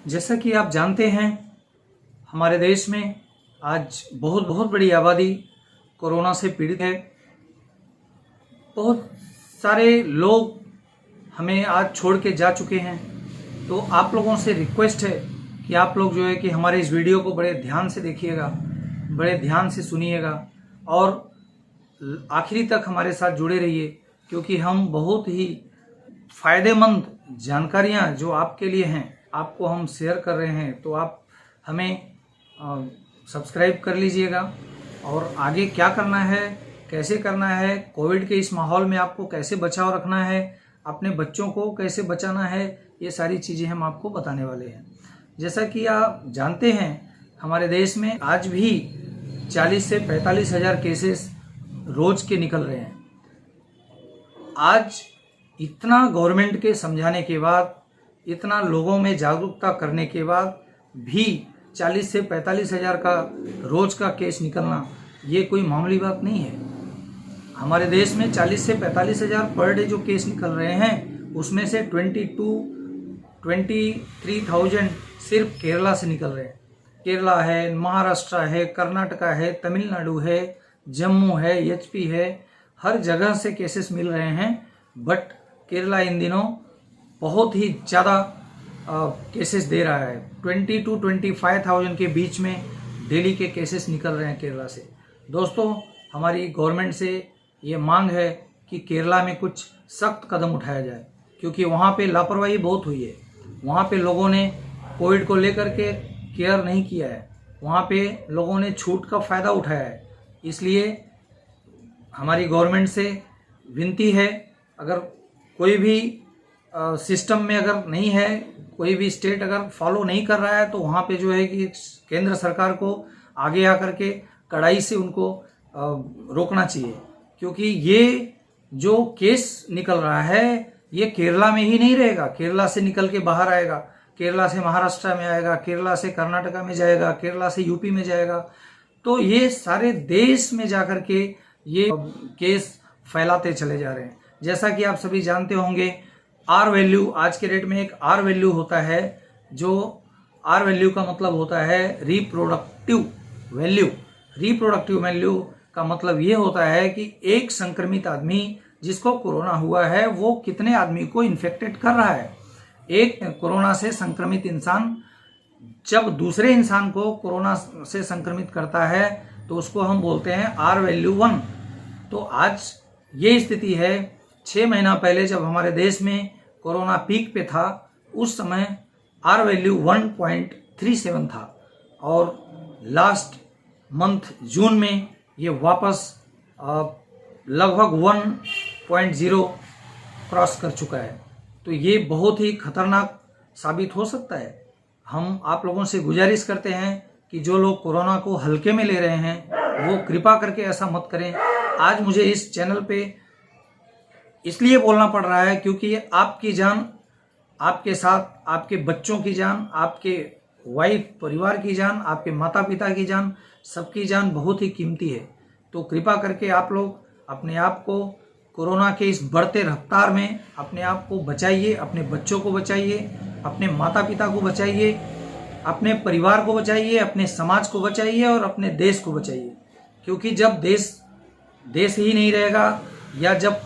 जैसा कि आप जानते हैं, हमारे देश में आज बहुत बहुत बड़ी आबादी कोरोना से पीड़ित है। बहुत सारे लोग हमें आज छोड़ के जा चुके हैं। तो आप लोगों से रिक्वेस्ट है कि आप लोग जो है कि हमारे इस वीडियो को बड़े ध्यान से देखिएगा, बड़े ध्यान से सुनिएगा और आखिरी तक हमारे साथ जुड़े रहिए, क्योंकि हम बहुत ही फ़ायदेमंद जानकारियां जो आपके लिए हैं आपको हम शेयर कर रहे हैं। तो आप हमें सब्सक्राइब कर लीजिएगा और आगे क्या करना है, कैसे करना है, कोविड के इस माहौल में आपको कैसे बचाव रखना है, अपने बच्चों को कैसे बचाना है, ये सारी चीज़ें हम आपको बताने वाले हैं। जैसा कि आप जानते हैं, हमारे देश में आज भी 40 से 45 हज़ार केसेस रोज के निकल रहे हैं। आज इतना गवर्नमेंट के समझाने के बाद, इतना लोगों में जागरूकता करने के बाद भी 40 से 45 हज़ार का रोज का केस निकलना ये कोई मामूली बात नहीं है। हमारे देश में 40 से 45 हज़ार पर डे जो केस निकल रहे हैं, उसमें से 23,000 सिर्फ केरला से निकल रहे हैं। केरला है, महाराष्ट्र है, कर्नाटका है, तमिलनाडु है, जम्मू है, एचपी है, हर जगह से केसेस मिल रहे हैं। बट केरला इन दिनों बहुत ही ज़्यादा केसेस दे रहा है। 20 to 25,000 के बीच में डेली के केसेस निकल रहे हैं केरला से। दोस्तों, हमारी गवर्नमेंट से ये मांग है कि केरला में कुछ सख्त कदम उठाया जाए, क्योंकि वहाँ पे लापरवाही बहुत हुई है। वहाँ पे लोगों ने कोविड को लेकर के केयर नहीं किया है, वहाँ पे लोगों ने छूट का फ़ायदा उठाया है। इसलिए हमारी गवर्नमेंट से विनती है, अगर कोई भी सिस्टम में अगर नहीं है, कोई भी स्टेट अगर फॉलो नहीं कर रहा है, तो वहाँ पे जो है कि केंद्र सरकार को आगे आकर के कड़ाई से उनको रोकना चाहिए। क्योंकि ये जो केस निकल रहा है ये केरला में ही नहीं रहेगा, केरला से निकल के बाहर आएगा, केरला से महाराष्ट्र में आएगा, केरला से कर्नाटका में जाएगा, केरला से यूपी में जाएगा। तो ये सारे देश में जाकर के ये केस फैलाते चले जा रहे हैं। जैसा कि आप सभी जानते होंगे, आर वैल्यू, आज के डेट में एक आर वैल्यू होता है, जो आर वैल्यू का मतलब होता है रिप्रोडक्टिव वैल्यू। रिप्रोडक्टिव वैल्यू का मतलब ये होता है कि एक संक्रमित आदमी जिसको कोरोना हुआ है वो कितने आदमी को इन्फेक्टेड कर रहा है। एक कोरोना से संक्रमित इंसान जब दूसरे इंसान को कोरोना से संक्रमित करता है तो उसको हम बोलते हैं आर वैल्यू 1। तो आज ये स्थिति है। 6 महीना पहले जब हमारे देश में कोरोना पीक पे था, उस समय आर वैल्यू 1.37 था और लास्ट मंथ जून में ये वापस लगभग 1.0 क्रॉस कर चुका है। तो ये बहुत ही खतरनाक साबित हो सकता है। हम आप लोगों से गुजारिश करते हैं कि जो लोग कोरोना को हल्के में ले रहे हैं वो कृपा करके ऐसा मत करें। आज मुझे इस चैनल पे इसलिए बोलना पड़ रहा है क्योंकि आपकी जान, आपके साथ आपके बच्चों की जान, आपके वाइफ परिवार की जान, आपके माता पिता की जान, सबकी जान बहुत ही कीमती है। तो कृपा करके आप लोग अपने आप को कोरोना के इस बढ़ते रफ्तार में अपने आप को बचाइए, अपने बच्चों को बचाइए, अपने माता पिता को बचाइए, अपने परिवार को बचाइए, अपने समाज को बचाइए और अपने देश को बचाइए। क्योंकि जब देश ही नहीं रहेगा या जब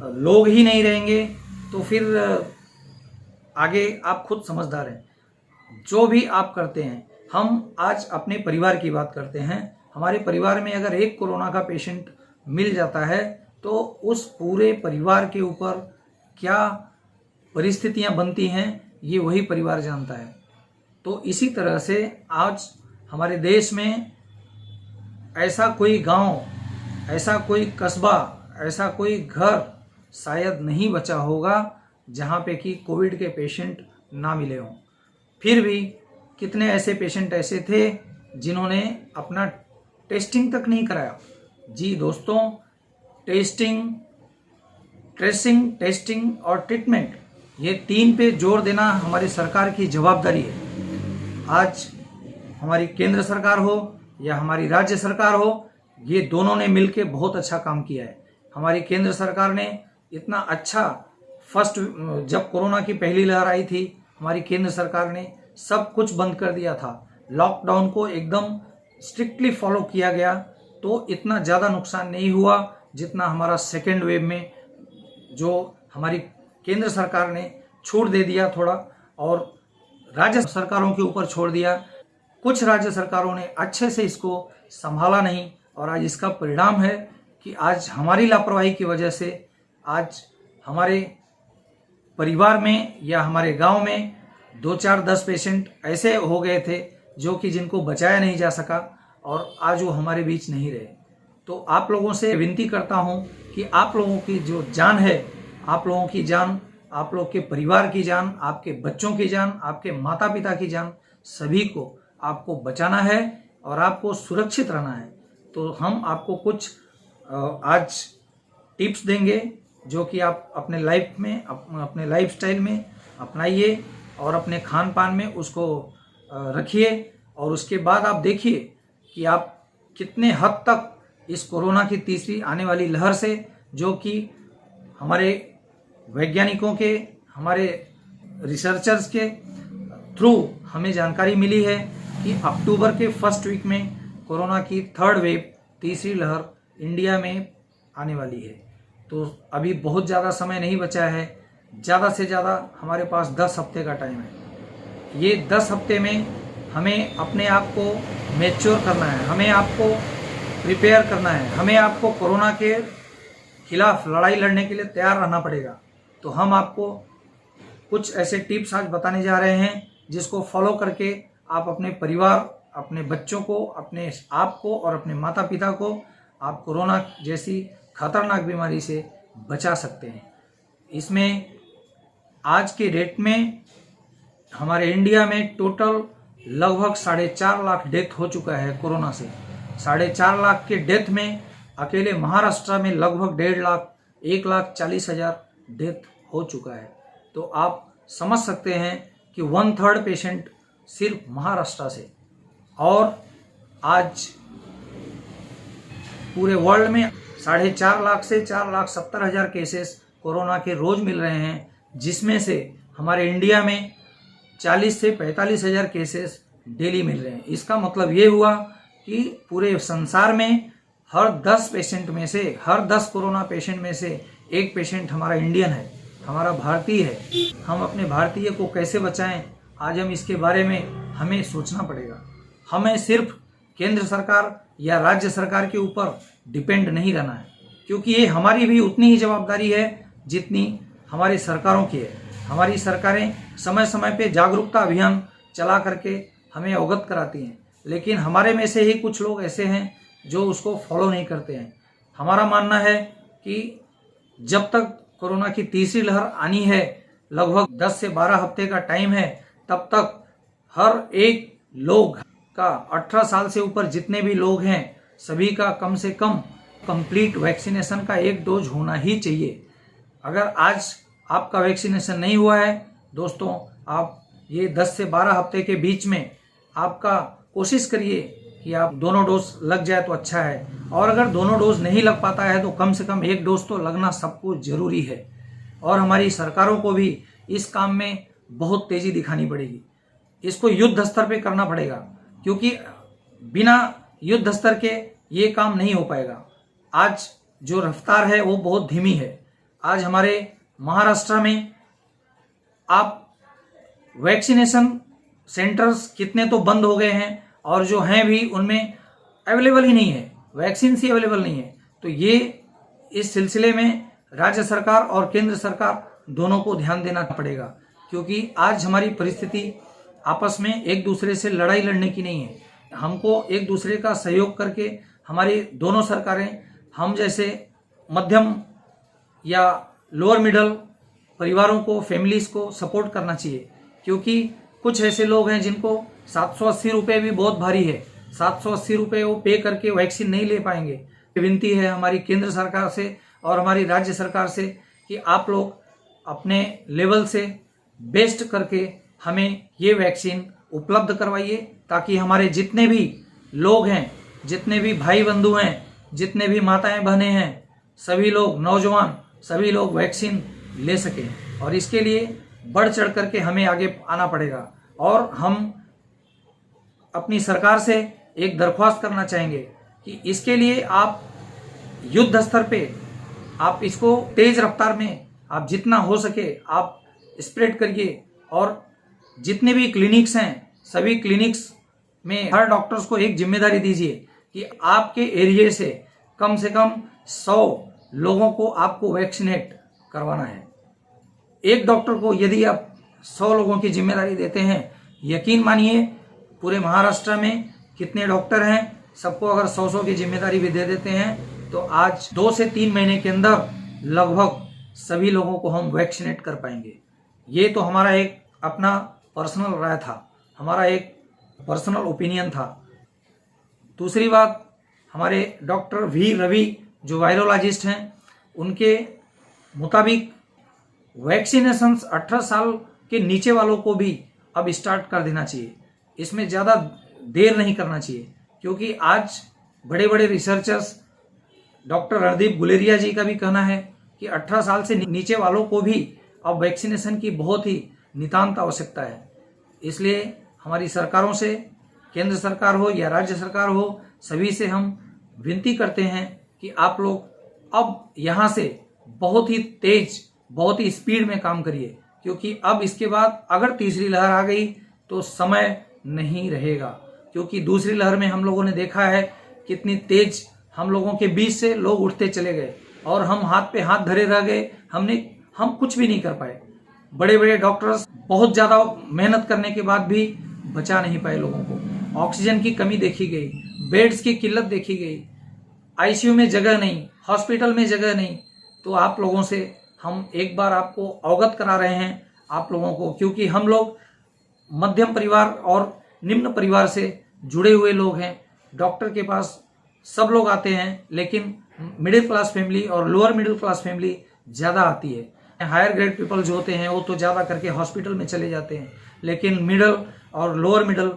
लोग ही नहीं रहेंगे तो फिर आगे आप खुद समझदार हैं। जो भी आप करते हैं, हम आज अपने परिवार की बात करते हैं। हमारे परिवार में अगर एक कोरोना का पेशेंट मिल जाता है तो उस पूरे परिवार के ऊपर क्या परिस्थितियां बनती हैं ये वही परिवार जानता है। तो इसी तरह से आज हमारे देश में ऐसा कोई गांव, ऐसा कोई कस्बा, ऐसा कोई घर शायद नहीं बचा होगा जहां पे कि कोविड के पेशेंट ना मिले हों। फिर भी कितने ऐसे पेशेंट ऐसे थे जिन्होंने अपना टेस्टिंग तक नहीं कराया। जी दोस्तों, टेस्टिंग, ट्रेसिंग, टेस्टिंग और ट्रीटमेंट, ये 3 पे जोर देना हमारी सरकार की जवाबदारी है। आज हमारी केंद्र सरकार हो या हमारी राज्य सरकार हो, ये दोनों ने मिलकर बहुत अच्छा काम किया है। हमारी केंद्र सरकार ने इतना अच्छा फर्स्ट, जब कोरोना की पहली लहर आई थी हमारी केंद्र सरकार ने सब कुछ बंद कर दिया था, लॉकडाउन को एकदम स्ट्रिक्टली फॉलो किया गया, तो इतना ज़्यादा नुकसान नहीं हुआ जितना हमारा सेकेंड वेव में जो हमारी केंद्र सरकार ने छूट दे दिया थोड़ा और राज्य सरकारों के ऊपर छोड़ दिया। कुछ राज्य सरकारों ने अच्छे से इसको संभाला नहीं और आज इसका परिणाम है कि आज हमारी लापरवाही की वजह से आज हमारे परिवार में या हमारे गांव में 2-4-10 पेशेंट ऐसे हो गए थे जो कि जिनको बचाया नहीं जा सका और आज वो हमारे बीच नहीं रहे। तो आप लोगों से विनती करता हूं कि आप लोगों की जो जान है, आप लोगों की जान, आप लोग के परिवार की जान, आपके बच्चों की जान, आपके माता पिता की जान, सभी को आपको बचाना है और आपको सुरक्षित रहना है। तो हम आपको कुछ आज टिप्स देंगे जो कि आप अपने लाइफ में, अपने लाइफस्टाइल में अपनाइए और अपने खान पान में उसको रखिए और उसके बाद आप देखिए कि आप कितने हद तक इस कोरोना की तीसरी आने वाली लहर से, जो कि हमारे वैज्ञानिकों के, हमारे रिसर्चर्स के थ्रू हमें जानकारी मिली है कि अक्टूबर के फर्स्ट वीक में कोरोना की थर्ड वेव, तीसरी लहर इंडिया में आने वाली है। तो अभी बहुत ज़्यादा समय नहीं बचा है, ज़्यादा से ज़्यादा हमारे पास 10 हफ्ते का टाइम है। ये 10 हफ्ते में हमें अपने आप को मैच्योर करना है, हमें आपको प्रिपेयर करना है, हमें आपको कोरोना के खिलाफ लड़ाई लड़ने के लिए तैयार रहना पड़ेगा। तो हम आपको कुछ ऐसे टिप्स आज बताने जा रहे हैं जिसको फॉलो करके आप अपने परिवार, अपने बच्चों को, अपने आप को और अपने माता पिता को आप कोरोना जैसी खतरनाक बीमारी से बचा सकते हैं। इसमें आज के डेट में हमारे इंडिया में टोटल लगभग 4.5 लाख डेथ हो चुका है कोरोना से। 4.5 लाख के डेथ में अकेले महाराष्ट्र में लगभग 1.5 लाख, 1,40,000 डेथ हो चुका है। तो आप समझ सकते हैं कि 1/3 पेशेंट सिर्फ महाराष्ट्र से। और आज पूरे वर्ल्ड में 4.5 लाख से 4,70,000 केसेस कोरोना के रोज मिल रहे हैं, जिसमें से हमारे इंडिया में 40 से 45,000 केसेस डेली मिल रहे हैं। इसका मतलब ये हुआ कि पूरे संसार में हर 10 पेशेंट में से, हर 10 कोरोना पेशेंट में से एक पेशेंट हमारा इंडियन है, हमारा भारतीय है। हम अपने भारतीय को कैसे बचाएं, आज हम इसके बारे में हमें सोचना पड़ेगा। हमें सिर्फ केंद्र सरकार या राज्य सरकार के ऊपर डिपेंड नहीं रहना है, क्योंकि ये हमारी भी उतनी ही जवाबदारी है जितनी हमारी सरकारों की है। हमारी सरकारें समय समय पे जागरूकता अभियान चला करके हमें अवगत कराती हैं, लेकिन हमारे में से ही कुछ लोग ऐसे हैं जो उसको फॉलो नहीं करते हैं। हमारा मानना है कि जब तक कोरोना की तीसरी लहर आनी है, लगभग 10 से 12 हफ्ते का टाइम है, तब तक हर एक लोग का 18 साल से ऊपर जितने भी लोग हैं सभी का कम से कम कंप्लीट वैक्सीनेशन का 1 डोज होना ही चाहिए। अगर आज आपका वैक्सीनेशन नहीं हुआ है दोस्तों, आप ये 10 से 12 हफ्ते के बीच में आपका कोशिश करिए कि आप दोनों डोज लग जाए तो अच्छा है। और अगर दोनों डोज नहीं लग पाता है तो कम से कम 1 डोज तो लगना सबको जरूरी है। और हमारी सरकारों को भी इस काम में बहुत तेजी दिखानी पड़ेगी। इसको युद्ध स्तर पे करना पड़ेगा, क्योंकि बिना युद्ध स्तर के ये काम नहीं हो पाएगा। आज जो रफ्तार है वो बहुत धीमी है। आज हमारे महाराष्ट्र में आप वैक्सीनेशन सेंटर्स कितने तो बंद हो गए हैं और जो हैं भी उनमें अवेलेबल ही नहीं है, वैक्सीन ही अवेलेबल नहीं है। तो ये इस सिलसिले में राज्य सरकार और केंद्र सरकार दोनों को ध्यान देना पड़ेगा, क्योंकि आज हमारी परिस्थिति आपस में एक दूसरे से लड़ाई लड़ने की नहीं है। हमको एक दूसरे का सहयोग करके हमारी दोनों सरकारें हम जैसे मध्यम या लोअर मिडल परिवारों को, फैमिलीज को सपोर्ट करना चाहिए, क्योंकि कुछ ऐसे लोग हैं जिनको 780 रुपये भी बहुत भारी है, 780 रुपये वो पे करके वैक्सीन नहीं ले पाएंगे। विनती है हमारी केंद्र सरकार से और हमारी राज्य सरकार से कि आप लोग अपने लेवल से बेस्ट करके हमें ये वैक्सीन उपलब्ध करवाइए, ताकि हमारे जितने भी लोग हैं, जितने भी भाई बंधु हैं, जितने भी माताएं बहनें हैं, सभी लोग, नौजवान सभी लोग वैक्सीन ले सकें। और इसके लिए बढ़ चढ़ करके हमें आगे आना पड़ेगा। और हम अपनी सरकार से एक दरख्वास्त करना चाहेंगे कि इसके लिए आप युद्ध स्तर पे आप इसको तेज रफ्तार में आप जितना हो सके आप स्प्रेड करिए। और जितने भी क्लिनिक्स हैं सभी क्लिनिक्स में हर डॉक्टर्स को एक जिम्मेदारी दीजिए कि आपके एरिया से कम 100 लोगों को आपको वैक्सीनेट करवाना है। एक डॉक्टर को यदि आप 100 लोगों की जिम्मेदारी देते हैं, यकीन मानिए पूरे महाराष्ट्र में कितने डॉक्टर हैं, सबको अगर 100 की जिम्मेदारी भी दे देते हैं तो आज 2 से 3 महीने के अंदर लगभग सभी लोगों को हम वैक्सीनेट कर पाएंगे। ये तो हमारा एक अपना पर्सनल राय था, हमारा एक पर्सनल ओपिनियन था। दूसरी बात, हमारे डॉक्टर वी रवि जो वायरोलॉजिस्ट हैं, उनके मुताबिक वैक्सीनेशंस 18 साल के नीचे वालों को भी अब स्टार्ट कर देना चाहिए। इसमें ज़्यादा देर नहीं करना चाहिए, क्योंकि आज बड़े बड़े रिसर्चर्स डॉक्टर रणदीप गुलेरिया जी का भी कहना है कि 18 साल से नीचे वालों को भी अब वैक्सीनेशन की बहुत ही नितांत आवश्यकता है। इसलिए हमारी सरकारों से, केंद्र सरकार हो या राज्य सरकार हो, सभी से हम विनती करते हैं कि आप लोग अब यहाँ से बहुत ही तेज, बहुत ही स्पीड में काम करिए, क्योंकि अब इसके बाद अगर तीसरी लहर आ गई तो समय नहीं रहेगा। क्योंकि दूसरी लहर में हम लोगों ने देखा है कितनी तेज हम लोगों के बीच से लोग उठते चले गए और हम हाथ पे हाथ धरे रह गए, हम कुछ भी नहीं कर पाए। बड़े बड़े डॉक्टर्स बहुत ज़्यादा मेहनत करने के बाद भी बचा नहीं पाए लोगों को। ऑक्सीजन की कमी देखी गई, बेड्स की किल्लत देखी गई, आईसीयू में जगह नहीं, हॉस्पिटल में जगह नहीं। तो आप लोगों से हम एक बार आपको अवगत करा रहे हैं आप लोगों को, क्योंकि हम लोग मध्यम परिवार और निम्न परिवार से जुड़े हुए लोग हैं। डॉक्टर के पास सब लोग आते हैं, लेकिन मिडिल क्लास फैमिली और लोअर मिडिल क्लास फैमिली ज़्यादा आती है। हायर ग्रेड पीपल जो होते हैं वो तो ज़्यादा करके हॉस्पिटल में चले जाते हैं, लेकिन मिडल और लोअर मिडल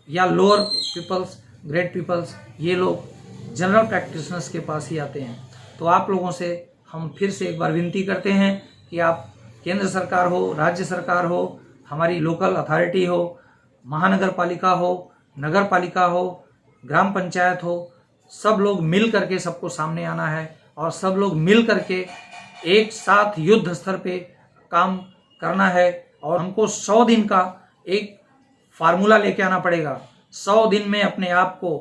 या लोअर पीपल्स, ग्रेड पीपल्स, ये लोग जनरल प्रैक्टिशनर्स के पास ही आते हैं। तो आप लोगों से हम फिर से एक बार विनती करते हैं कि आप केंद्र सरकार हो, राज्य सरकार हो, हमारी लोकल अथॉरिटी हो, महानगर पालिका हो, नगर पालिका हो, ग्राम पंचायत हो, सब लोग मिल करके सबको सामने आना है और सब लोग मिल करके एक साथ युद्ध स्तर पे काम करना है। और हमको 100 दिन का एक फार्मूला लेके आना पड़ेगा। 100 दिन में अपने आप को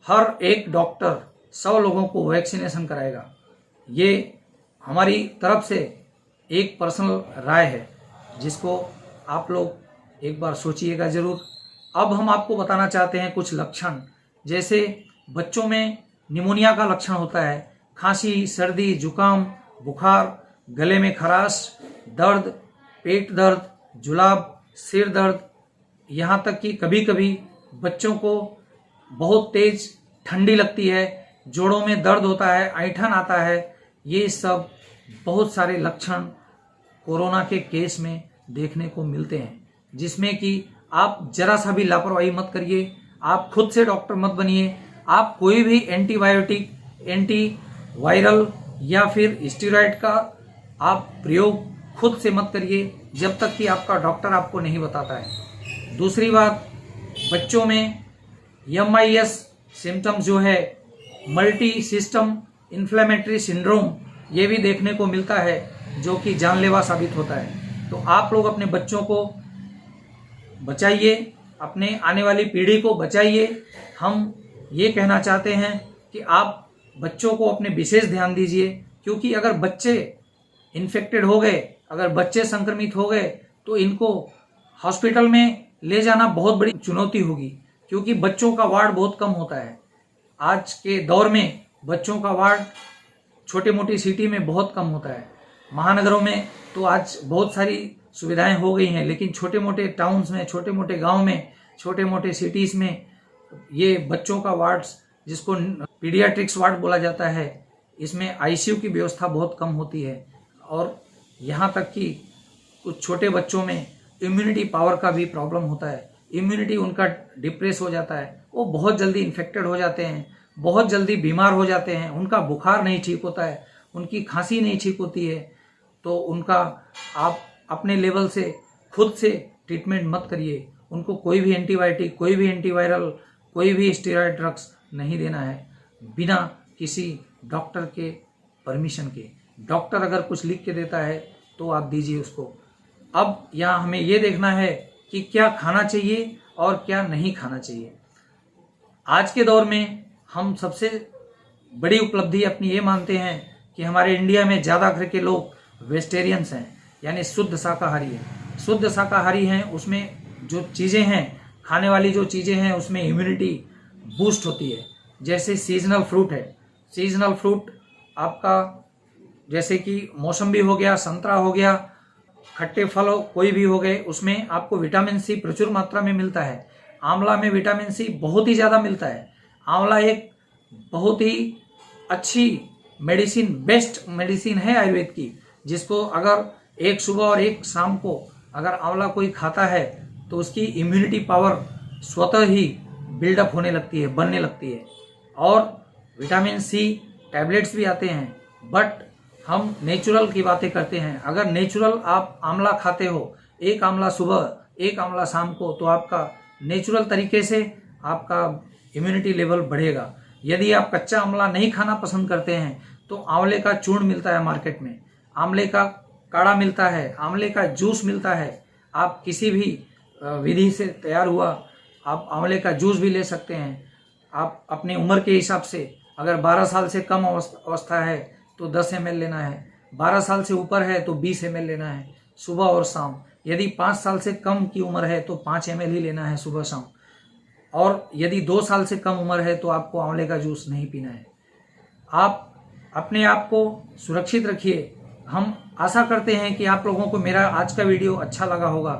हर एक डॉक्टर 100 लोगों को वैक्सीनेशन कराएगा। ये हमारी तरफ से एक पर्सनल राय है, जिसको आप लोग एक बार सोचिएगा ज़रूर। अब हम आपको बताना चाहते हैं कुछ लक्षण, जैसे बच्चों में निमोनिया का लक्षण होता है, खांसी, सर्दी, जुकाम, बुखार, गले में खराश, दर्द, पेट दर्द, जुलाब, सिर दर्द, यहाँ तक कि कभी कभी बच्चों को बहुत तेज ठंडी लगती है, जोड़ों में दर्द होता है, ऐंठन आता है। ये सब बहुत सारे लक्षण कोरोना के केस में देखने को मिलते हैं, जिसमें कि आप जरा सा भी लापरवाही मत करिए। आप खुद से डॉक्टर मत बनिए। आप कोई भी एंटीबायोटिक, एंटी वायरल या फिर स्टेरॉइड का आप प्रयोग खुद से मत करिए जब तक कि आपका डॉक्टर आपको नहीं बताता है। दूसरी बात, बच्चों में MIS सिम्टम जो है, मल्टी सिस्टम इन्फ्लेमेटरी सिंड्रोम, ये भी देखने को मिलता है, जो कि जानलेवा साबित होता है। तो आप लोग अपने बच्चों को बचाइए, अपने आने वाली पीढ़ी को बचाइए। हम ये कहना चाहते हैं कि आप बच्चों को अपने विशेष ध्यान दीजिए, क्योंकि अगर बच्चे इन्फेक्टेड हो गए, अगर बच्चे संक्रमित हो गए तो इनको हॉस्पिटल में ले जाना बहुत बड़ी चुनौती होगी, क्योंकि बच्चों का वार्ड बहुत कम होता है। आज के दौर में बच्चों का वार्ड छोटी मोटी सिटी में बहुत कम होता है। महानगरों में तो आज बहुत सारी सुविधाएं हो गई हैं, लेकिन छोटे मोटे टाउन्स में, छोटे मोटे गांव में, छोटे मोटे सिटीज़ में ये बच्चों का वार्ड्स, जिसको पीडियाट्रिक्स वार्ड बोला जाता है, इसमें ICU की व्यवस्था बहुत कम होती है। और यहाँ तक कि कुछ छोटे बच्चों में इम्यूनिटी पावर का भी प्रॉब्लम होता है। इम्यूनिटी उनका डिप्रेस हो जाता है, वो बहुत जल्दी इन्फेक्टेड हो जाते हैं, बहुत जल्दी बीमार हो जाते हैं, उनका बुखार नहीं ठीक होता है, उनकी खांसी नहीं ठीक होती है। तो उनका आप अपने लेवल से खुद से ट्रीटमेंट मत करिए। उनको कोई भी एंटीबायोटिक, कोई भी एंटीवायरल, कोई भी स्टेरॉयड ड्रग्स नहीं देना है बिना किसी डॉक्टर के परमिशन के। डॉक्टर अगर कुछ लिख के देता है तो आप दीजिए उसको। अब यहाँ हमें ये देखना है कि क्या खाना चाहिए और क्या नहीं खाना चाहिए। आज के दौर में हम सबसे बड़ी उपलब्धि अपनी ये मानते हैं कि हमारे इंडिया में ज़्यादा करके लोग वेजिटेरियंस हैं, यानी शुद्ध शाकाहारी हैं। शुद्ध शाकाहारी हैं, उसमें जो चीज़ें हैं, खाने वाली जो चीज़ें हैं, उसमें इम्यूनिटी बूस्ट होती है। जैसे सीजनल फ्रूट है, सीजनल फ्रूट आपका जैसे कि मौसम्बी हो गया, संतरा हो गया, खट्टे फल कोई भी हो गए, उसमें आपको विटामिन सी प्रचुर मात्रा में मिलता है। आंवला में विटामिन सी बहुत ही ज़्यादा मिलता है। आंवला एक बहुत ही अच्छी मेडिसिन, बेस्ट मेडिसिन है आयुर्वेद की, जिसको अगर एक सुबह और एक शाम को अगर आंवला कोई खाता है तो उसकी इम्यूनिटी पावर स्वतः ही बिल्डअप होने लगती है, बनने लगती है। और विटामिन सी टैबलेट्स भी आते हैं, बट हम नेचुरल की बातें करते हैं। अगर नेचुरल आप आंवला खाते हो, एक आंवला सुबह एक आंवला शाम को, तो आपका नेचुरल तरीके से आपका इम्यूनिटी लेवल बढ़ेगा। यदि आप कच्चा आंवला नहीं खाना पसंद करते हैं तो आंवले का चूर्ण मिलता है मार्केट में, आंवले का काढ़ा मिलता है, आंवले का जूस मिलता है। आप किसी भी विधि से तैयार हुआ आप आंवले का जूस भी ले सकते हैं। आप अपने उम्र के हिसाब से, अगर 12 साल से कम अवस्था है तो 10 ml लेना है, 12 साल से ऊपर है तो 20 ml लेना है सुबह और शाम। यदि 5 साल से कम की उम्र है तो 5 ml ही लेना है सुबह शाम। और यदि 2 साल से कम उम्र है तो आपको आंवले का जूस नहीं पीना है। आप अपने आप को सुरक्षित रखिए। हम आशा करते हैं कि आप लोगों को मेरा आज का वीडियो अच्छा लगा होगा।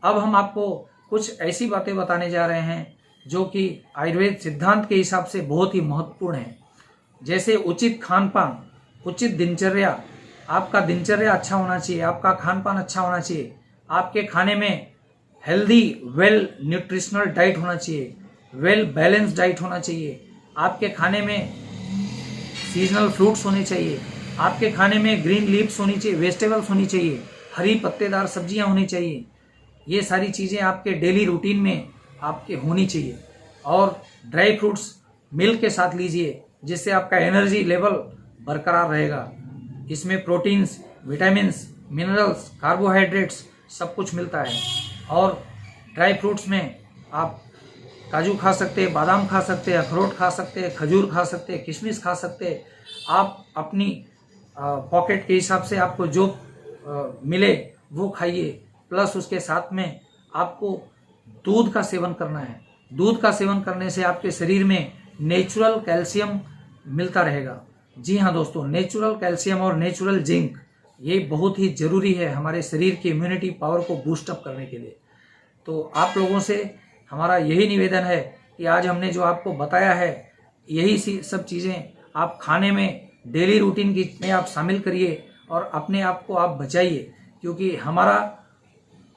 अब हम आपको कुछ ऐसी बातें बताने जा रहे हैं जो कि आयुर्वेद सिद्धांत के हिसाब से बहुत ही महत्वपूर्ण है। जैसे उचित खान पान, उचित दिनचर्या। आपका दिनचर्या अच्छा होना चाहिए, आपका खान पान अच्छा होना चाहिए, आपके खाने में हेल्दी वेल न्यूट्रिशनल डाइट होना चाहिए, वेल बैलेंस डाइट होना चाहिए। आपके खाने में सीजनल फ्रूट्स होने चाहिए, आपके खाने में ग्रीन लीव्स होनी चाहिए, वेजिटेबल्स होनी चाहिए, हरी पत्तेदार सब्जियां होनी चाहिए। ये सारी चीज़ें आपके डेली रूटीन में आपके होनी चाहिए। और ड्राई फ्रूट्स मिल्क के साथ लीजिए, जिससे आपका एनर्जी लेवल बरकरार रहेगा। इसमें प्रोटीन्स, विटामिन्स, मिनरल्स, कार्बोहाइड्रेट्स सब कुछ मिलता है। और ड्राई फ्रूट्स में आप काजू खा सकते हैं, बादाम खा सकते हैं, अखरोट खा सकते हैं, खजूर खा सकते हैं, किशमिश खा सकते हैं। आप अपनी पॉकेट के हिसाब से आपको जो मिले वो खाइए। प्लस उसके साथ में आपको दूध का सेवन करना है। दूध का सेवन करने से आपके शरीर में नेचुरल कैल्शियम मिलता रहेगा। जी हाँ दोस्तों, नेचुरल कैल्शियम और नेचुरल जिंक ये बहुत ही ज़रूरी है हमारे शरीर की इम्यूनिटी पावर को बूस्टअप करने के लिए। तो आप लोगों से हमारा यही निवेदन है कि आज हमने जो आपको बताया है, यही सब चीज़ें आप खाने में डेली रूटीन की में आप शामिल करिए और अपने आप को आप बचाइए। क्योंकि हमारा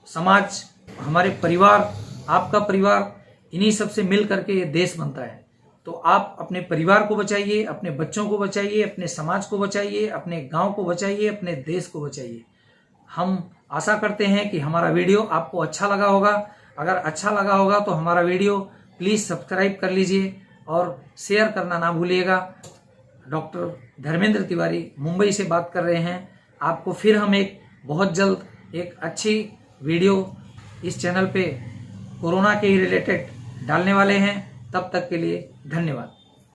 समाज, हमारे परिवार, आपका परिवार, इन्हीं सब से मिल करके ये देश बनता है। तो आप अपने परिवार को बचाइए, अपने बच्चों को बचाइए, अपने समाज को बचाइए, अपने गांव को बचाइए, अपने देश को बचाइए। हम आशा करते हैं कि हमारा वीडियो आपको अच्छा लगा होगा। अगर अच्छा लगा होगा तो हमारा वीडियो प्लीज़ सब्सक्राइब कर लीजिए और शेयर करना ना भूलिएगा। डॉक्टर धर्मेंद्र तिवारी मुंबई से बात कर रहे हैं। आपको फिर हम एक बहुत जल्द एक अच्छी वीडियो इस चैनल पे कोरोना के ही रिलेटेड डालने वाले हैं। तब तक के लिए धन्यवाद।